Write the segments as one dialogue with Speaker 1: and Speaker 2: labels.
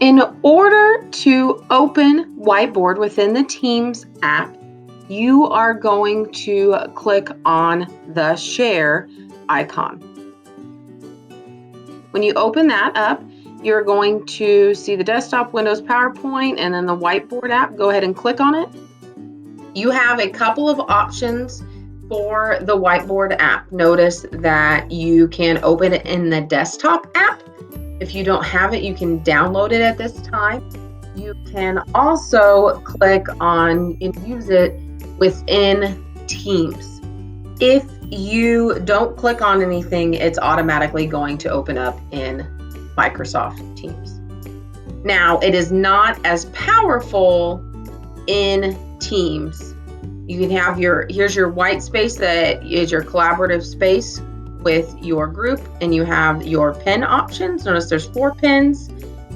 Speaker 1: In order to open Whiteboard within the Teams app, you are going to click on the share icon. When you open that up, you're going to see the desktop, Windows, PowerPoint, and then the Whiteboard app. Go ahead and click on it. You have a couple of options for the Whiteboard app. Notice that you can open it in the desktop app. If you don't have it, you can download it at this time. You can also click on and use it within Teams. If you don't click on anything, it's automatically going to open up in Microsoft Teams. Now, it is not as powerful in Teams. You can have here's your white space that is your collaborative space with your group, and you have your pen options. Notice there's 4 pens,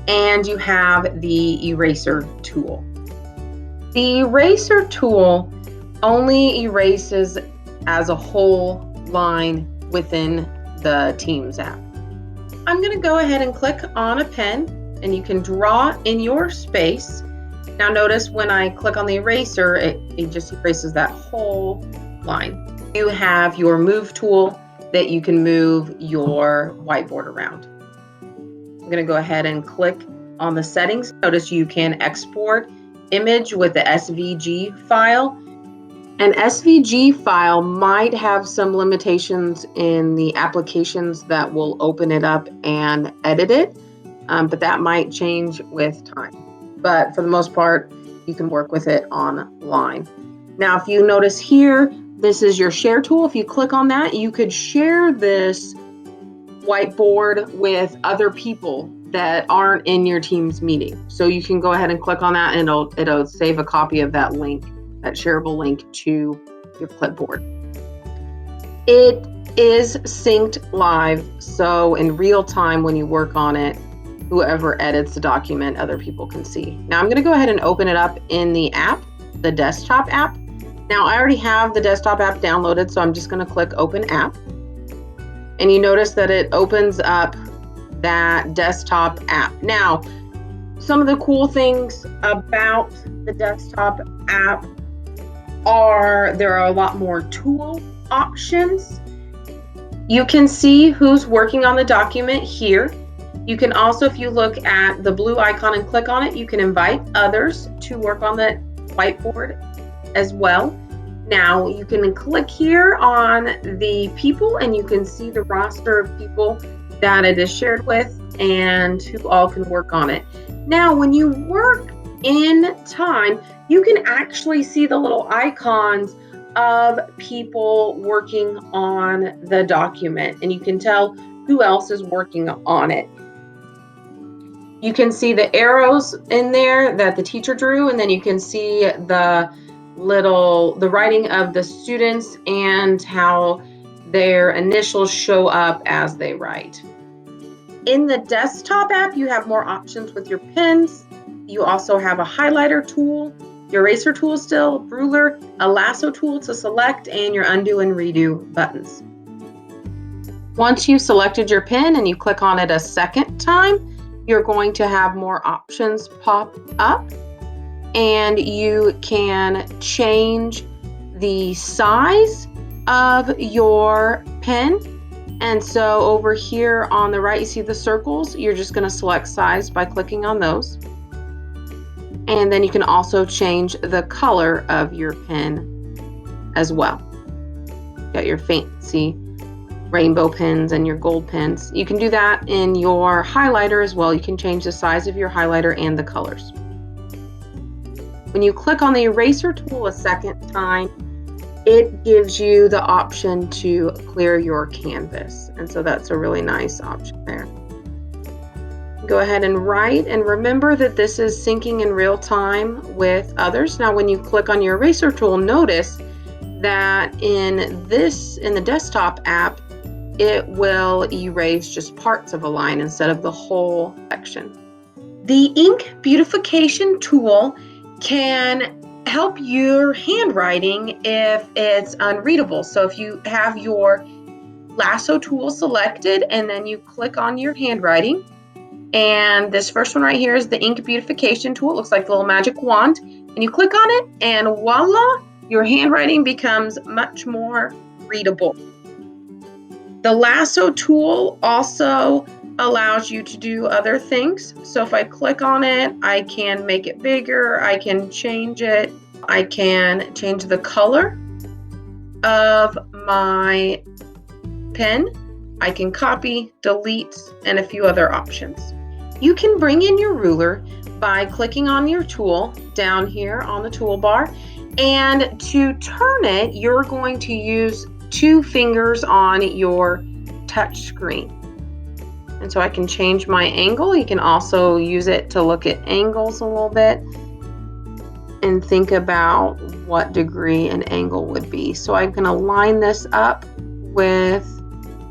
Speaker 1: and you have the eraser tool. The eraser tool only erases as a whole line within the Teams app. I'm going to go ahead and click on a pen, and you can draw in your space. Now notice when I click on the eraser, it just erases that whole line. You have your move tool that you can move your whiteboard around. I'm going to go ahead and click on the settings. Notice you can export image with the SVG file. An SVG file might have some limitations in the applications that will open it up and edit it, but that might change with time. But for the most part, you can work with it online. Now, if you notice here, this is your share tool. If you click on that, you could share this whiteboard with other people that aren't in your Teams meeting. So you can go ahead and click on that, and it'll save a copy of that link, that shareable link, to your clipboard. It is synced live, so in real time when you work on it, whoever edits the document, other people can see. Now I'm going to go ahead and open it up in the app, the desktop app. Now I already have the desktop app downloaded, so I'm just going to click Open App. And you notice that it opens up that desktop app. Now, some of the cool things about the desktop app are there are a lot more tool options. You can see who's working on the document here. You can also, if you look at the blue icon and click on it, you can invite others to work on the whiteboard as well. Now you can click here on the people, and you can see the roster of people that it is shared with and who all can work on it. Now, when you work in time, you can actually see the little icons of people working on the document, and you can tell who else is working on it. You can see the arrows in there that the teacher drew, and then you can see the writing of the students and how their initials show up as they write. In the desktop app, you have more options with your pens. You also have a highlighter tool, your eraser tool still, ruler, a lasso tool to select, and your undo and redo buttons. Once you've selected your pen and you click on it a second time, you're going to have more options pop up, and you can change the size of your pen. And so over here on the right, you see the circles. You're just going to select size by clicking on those. And then you can also change the color of your pen as well. You got your fancy rainbow pens and your gold pens. You can do that in your highlighter as well. You can change the size of your highlighter and the colors. When you click on the eraser tool a second time, it gives you the option to clear your canvas. And so that's a really nice option there. Go ahead and write, and remember that this is syncing in real time with others. Now, when you click on your eraser tool, notice that in the desktop app, it will erase just parts of a line instead of the whole section. The ink beautification tool can help your handwriting if it's unreadable. So if you have your lasso tool selected and then you click on your handwriting, And this first one right here is the ink beautification tool. It looks like a little magic wand. And you click on it and voila, your handwriting becomes much more readable. The lasso tool also allows you to do other things. So if I click on it, I can make it bigger, I can change it, I can change the color of my pen, I can copy, delete, and a few other options. You can bring in your ruler by clicking on your tool down here on the toolbar, and to turn it, you're going to use 2 fingers on your touch screen. And so I can change my angle. You can also use it to look at angles a little bit and think about what degree an angle would be. So I'm going to line this up with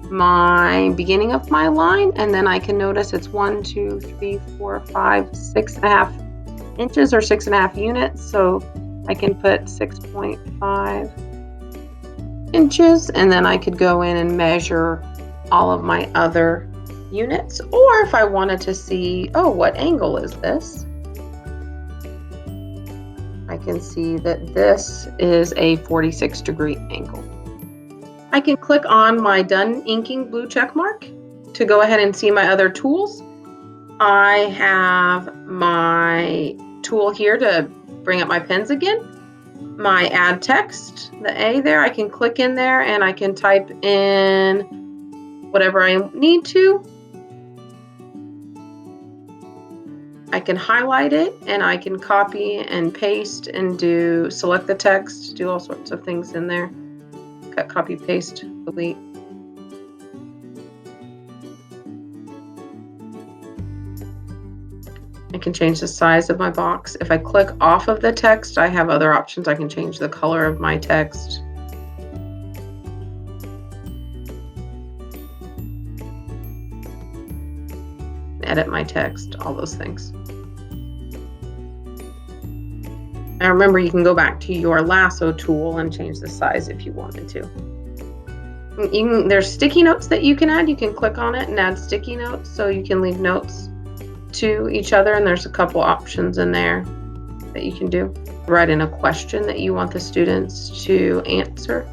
Speaker 1: my beginning of my line, and then I can notice it's 1, 2, 3, 4, 5, 6.5 inches or 6.5 units. So I can put 6.5 inches, and then I could go in and measure all of my other units. Or if I wanted to see, oh, what angle is this? I can see that this is a 46-degree angle. I can click on my done inking blue check mark to go ahead and see my other tools. I have my tool here to bring up my pens again. My add text, the A there, I can click in there and I can type in whatever I need to. I can highlight it and I can copy and paste and select the text, do all sorts of things in there. Cut, copy, paste, delete. I can change the size of my box. If I click off of the text, I have other options. I can change the color of my text. Edit my text, all those things. Now remember, you can go back to your lasso tool and change the size if you wanted to. There's sticky notes that you can add. You can click on it and add sticky notes, so you can leave notes to each other, and there's a couple options in there that you can do. Write in a question that you want the students to answer.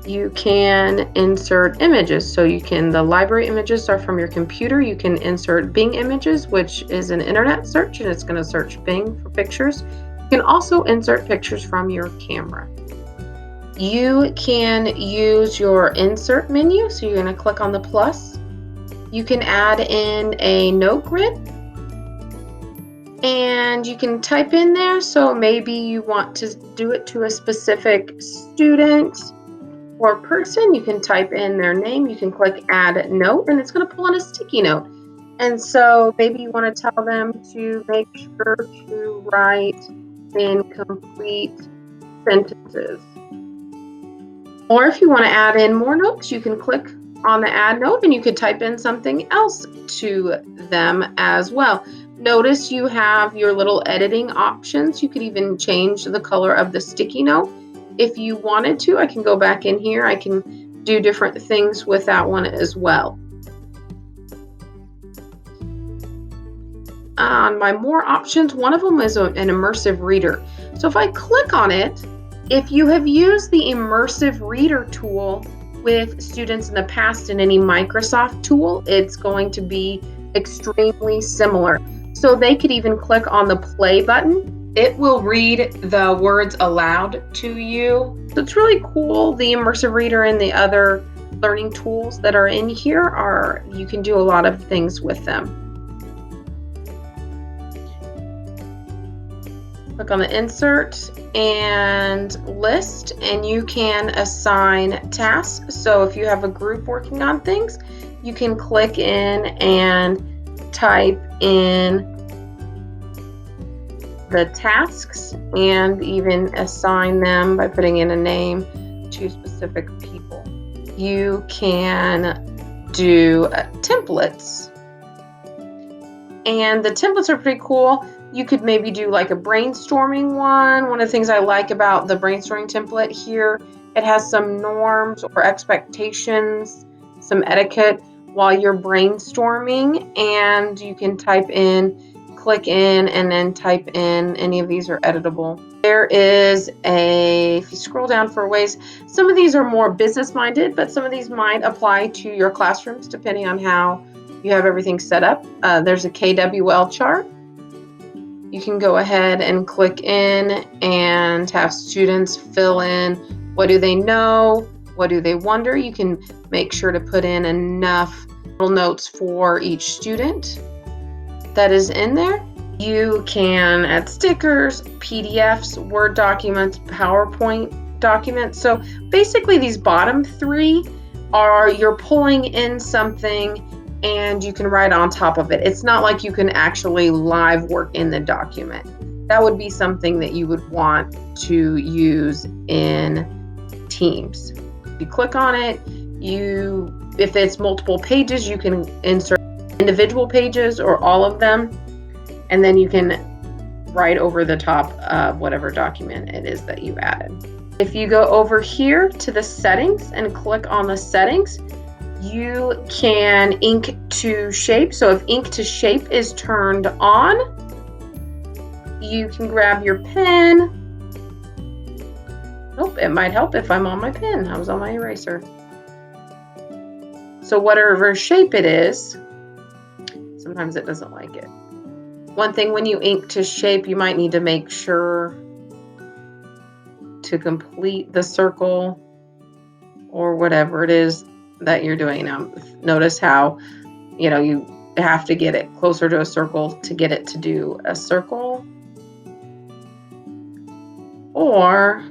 Speaker 1: You can insert images, so the library images are from your computer. You can insert Bing images, which is an internet search, and it's going to search Bing for pictures. You can also insert pictures from your camera. You can use your insert menu, so you're going to click on the plus. You can add in a note grid, and you can type in there, so maybe you want to do it to a specific student or person. You can type in their name, you can click add note, and it's going to pull in a sticky note. And so maybe you want to tell them to make sure to write in complete sentences. Or if you want to add in more notes, you can click on the add note and you could type in something else to them as well. Notice you have your little editing options. You could even change the color of the sticky note. If you wanted to, I can go back in here. I can do different things with that one as well. On my more options, one of them is an immersive reader. So if I click on it, if you have used the immersive reader tool with students in the past in any Microsoft tool, it's going to be extremely similar. So they could even click on the play button. It will read the words aloud to you. So it's really cool. The immersive reader and the other learning tools that are in here you can do a lot of things with them. Click on the insert and list, and you can assign tasks. So if you have a group working on things, you can click in and type in the tasks and even assign them by putting in a name to specific people. You can do templates, and the templates are pretty cool. You could maybe do like a brainstorming one. One of the things I like about the brainstorming template here, it has some norms or expectations, some etiquette. while you're brainstorming, and you can type in, click in, and then type in. Any of these are editable. There is if you scroll down for ways, some of these are more business minded, but some of these might apply to your classrooms depending on how you have everything set up. There's a KWL chart. You can go ahead and click in and have students fill in what do they know, what do they wonder. You can make sure to put in enough little notes for each student that is in there. You can add stickers, PDFs, Word documents, PowerPoint documents. So basically these bottom three are you're pulling in something and you can write on top of it. It's not like you can actually live work in the document. That would be something that you would want to use in Teams. You click on it, if it's multiple pages, you can insert individual pages or all of them, and then you can write over the top of whatever document it is that you added. If you go over here to the settings and click on the settings, you can ink to shape. So if ink to shape is turned on, you can grab your pen. Oh, it might help if I'm on my pen. I was on my eraser. So whatever shape it is, sometimes it doesn't like it. One thing, when you ink to shape, you might need to make sure to complete the circle or whatever it is that you're doing. Now, notice how, you have to get it closer to a circle to get it to do a circle. Or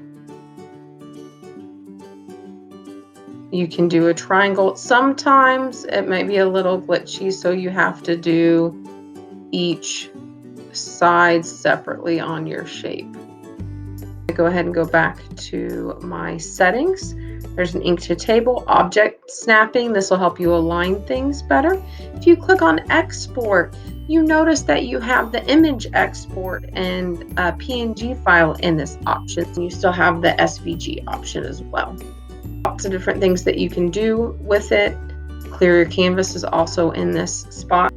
Speaker 1: you can do a triangle. Sometimes it might be a little glitchy, so you have to do each side separately on your shape. Go ahead and go back to my settings. There's an ink to table, object snapping. This will help you align things better. If you click on export, you notice that you have the image export and a PNG file in this option. You still have the SVG option as well. Lots of different things that you can do with it. Clear your canvas is also in this spot.